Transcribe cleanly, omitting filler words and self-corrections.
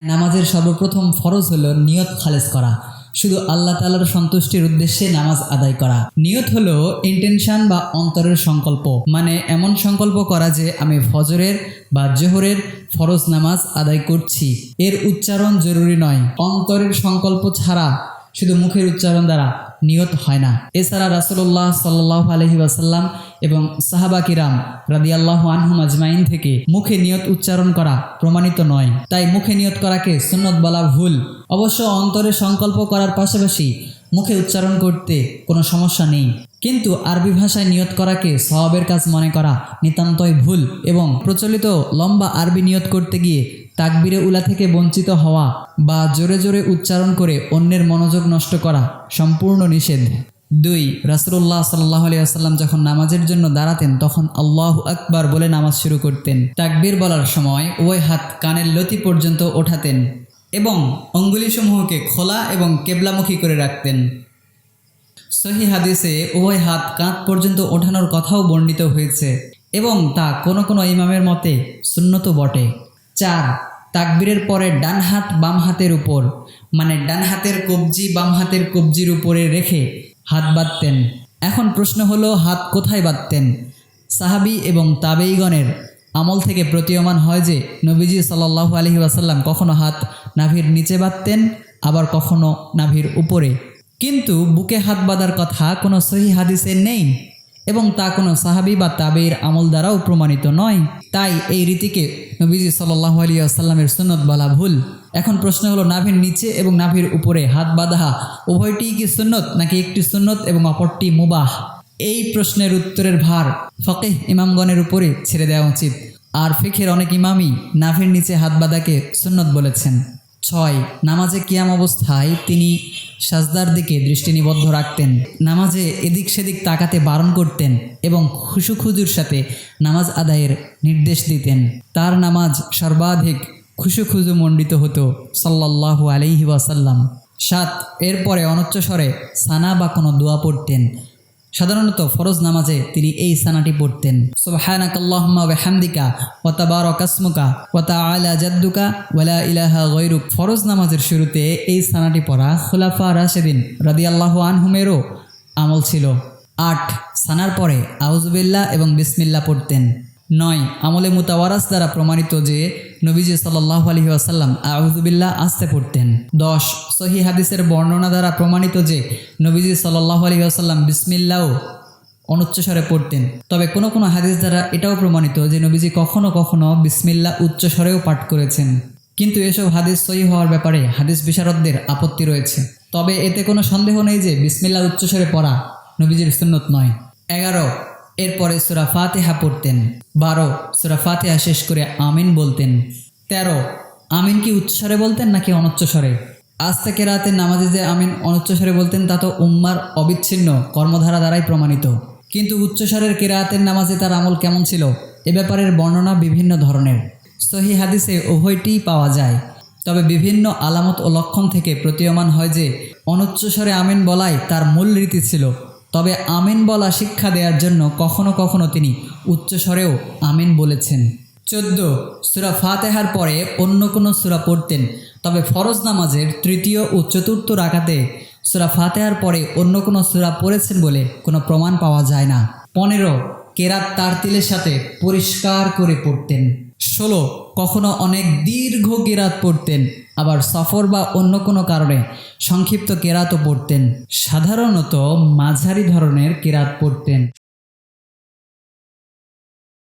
নামাজের সর্বপ্রথম ফরজ হলো নিয়ত খালেস করা, শুধু আল্লাহ তাআলার সন্তুষ্টির উদ্দেশ্যে নামাজ আদায় করা। নিয়ত হলো ইন্টেনশন বা অন্তরের সংকল্প, মানে এমন সংকল্প করা যে আমি ফজরের বা জোহরের ফরজ নামাজ আদায় করছি। এর উচ্চারণ জরুরি নয়, অন্তরের সংকল্প ছাড়া শুধু মুখের উচ্চারণ দ্বারা নিয়ত হয় না। এছাড়া রাসূলুল্লাহ সাল্লাল্লাহু আলাইহি ওয়াসাল্লাম এবং সাহাবা কিরাম রাদিয়াল্লাহু আনহুম আজমাইন থেকে মুখে নিয়ত উচ্চারণ করা প্রমাণিত নয়, তাই মুখে নিয়ত করাকে সুন্নত বলা ভুল। অবশ্য অন্তরে সংকল্প করার পাশাপাশি মুখে উচ্চারণ করতে কোনো সমস্যা নেই, কিন্তু আরবি ভাষায় নিয়ত করাকে সওয়াবের কাজ মনে করা নিতান্তই ভুল এবং প্রচলিত লম্বা আরবি নিয়ত করতে গিয়ে তাকবীরে উলা থেকে বঞ্চিত হওয়া বা জোরে জোরে উচ্চারণ করে অন্যের মনোযোগ নষ্ট করা সম্পূর্ণ নিষেধ। 2. রাসূলুল্লাহ সাল্লাল্লাহু আলাইহি ওয়াসাল্লাম যখন নামাজের জন্য দাঁড়াতেন তখন আল্লাহু আকবার বলে নামাজ শুরু করতেন। তাকবীর বলার সময় উভয় হাত কানের লতি পর্যন্ত ওঠাতেন এবং অঙ্গুলিসমূহকে খোলা এবং কেবলামুখী করে রাখতেন। সহিহ হাদিসে উভয় হাত কাঁধ পর্যন্ত ওঠানোর কথাও বর্ণিত হয়েছে এবং তা কোনো কোনো ইমামের মতে সুন্নত বটে। 4. তাকবীরের পরে ডান হাত বাম হাতের উপর, মানে ডান হাতের কবজি বাম হাতের কবজির উপরে রেখে হাত বাঁধতেন। এখন প্রশ্ন হলো, হাত কোথায় বাঁধতেন? সাহাবী এবং তাবেঈগণের আমল থেকে প্রতীয়মান হয় যে নবীজি সাল্লাল্লাহু আলাইহি ওয়াসাল্লাম কখনো হাত নাভির নিচে বাঁধতেন, আবার কখনো নাভির উপরে, কিন্তু বুকে হাত বাঁধার কথা কোনো সহিহ হাদিসে নেই এবং তা কোনো সাহাবী বা তাবেঈর আমল দ্বারাও প্রমাণিত নয়। তাই এই রীতিকে নবীজি সাল্লাল্লাহু আলাইহি ওয়াসাল্লামের সুন্নত বলা ভুল। এখন প্রশ্ন হলো, নাভির নিচে এবং নাভির উপরে হাত বাঁধা উভয়টিই কি সুন্নত নাকি একটি সুন্নত এবং অপরটি মুবাহ? এই প্রশ্নের উত্তরের ভার ফকিহ ইমামগণের উপরে ছেড়ে দেওয়া উচিত। আর ফিকহের অনেক ইমামই নাভির নিচে হাত বাঁধাকে সুন্নত বলেছেন। 6. নামাজে কিয়াম অবস্থায় তিনি সাজদার দিকে দৃষ্টি নিবদ্ধ রাখতেন, নামাজে এদিক সেদিক তাকাতে বারণ করতেন এবং খুশুখুজুর সাথে নামাজ আদায়ের নির্দেশ দিতেন। তার নামাজ সর্বাধিক খুশুখুজু মণ্ডিত হতো সাল্লাল্লাহু আলাইহি ওয়াসাল্লাম। 7. এরপরে অনুচ্চস্বরে সানা বা কোনো দোয়া পড়তেন। সাধারণত ফরজ নামাজে তিনি এই সানাটি পড়তেন, সুবহানাকাল্লাহুম্মা ওয়া বিহামদিকা ওয়া তাবারাকা ইসমুকা ওয়া তাআলা জাদ্দুকা ওয়া লা ইলাহা গায়রুক। ফরজ নামাজের শুরুতে এই সানাটি পড়া খুলাফা রাশিদিন রাদিয়াল্লাহু আনহুমেরও আমল ছিল। 8. সানার পরে আউযুবিল্লাহ এবং বিসমিল্লাহ পড়তেন। 9. আমলে মুতাওয়ারাস দ্বারা প্রমাণিত যে নবীজি সাল্লাল্লাহু আলাইহি ওয়াসাল্লাম আউযুবিল্লাহ আস্তে পড়তেন। 10. সহিহ হাদিসের বর্ণনা দ্বারা প্রমাণিত যে নবীজি সাল্লাল্লাহু আলাইহি ওয়াসাল্লাম বিসমিল্লাহ অনুচ্চস্বরে পড়তেন। তবে কোনো কোনো হাদিস দ্বারা এটাও প্রমাণিত যে নবীজি কখনো কখনো বিসমিল্লাহ উচ্চস্বরেও পাঠ করেছেন, কিন্তু এসব হাদিস সহিহ হওয়ার ব্যাপারে হাদিস বিশারদদের আপত্তি রয়েছে। তবে এতে কোনো সন্দেহ নেই যে বিসমিল্লাহ উচ্চস্বরে পড়া নবীজির সুন্নত নয়। 11. এরপরে সূরা ফাতিহা পড়তেন। 12. সূরা ফাতিহা শেষ করে আমিন বলতেন। 13. আমিন কি উচ্চস্বরে বলতেন নাকি অনুচ্চস্বরে? আজ থেকে রাতের নামাজে যে আমিন অনুচ্চস্বরে বলতেন তা তো উম্মার অবিচ্ছিন্ন কর্মধারা দ্বারাই প্রমাণিত, কিন্তু উচ্চস্বরের কিরাআতের নামাজে তার আমল কেমন ছিল এ ব্যাপারের বর্ণনা বিভিন্ন ধরনের। সহিহ হাদিসে উভয়টিই পাওয়া যায়, তবে বিভিন্ন আলামত ও লক্ষণ থেকে প্রতীয়মান হয় যে অনুচ্চস্বরে আমিন বলাই তার মূল রীতি ছিল, তবে আমিন বলা শিক্ষা দেওয়ার জন্য কখনো কখনো তিনি উচ্চস্বরেও আমিন বলেছেন। 14. সূরা ফাতিহার পরে অন্য কোনো সূরা পড়তেন, তবে ফরজ নামাজের তৃতীয় ও চতুর্থ রাকাতে সূরা ফাতিহার পরে অন্য কোনো সূরা পড়েছেন বলে কোনো প্রমাণ পাওয়া যায় না। 15. কেরাত তারতিলের সাথে পরিষ্কার করে পড়তেন। 16. কখনো অনেক দীর্ঘ কেরাত পড়তেন, আবার সফর বা অন্য কোনো কারণে সংক্ষিপ্ত কেরাতও পড়তেন। সাধারণত মাঝারি ধরনের কেরাত পড়তেন।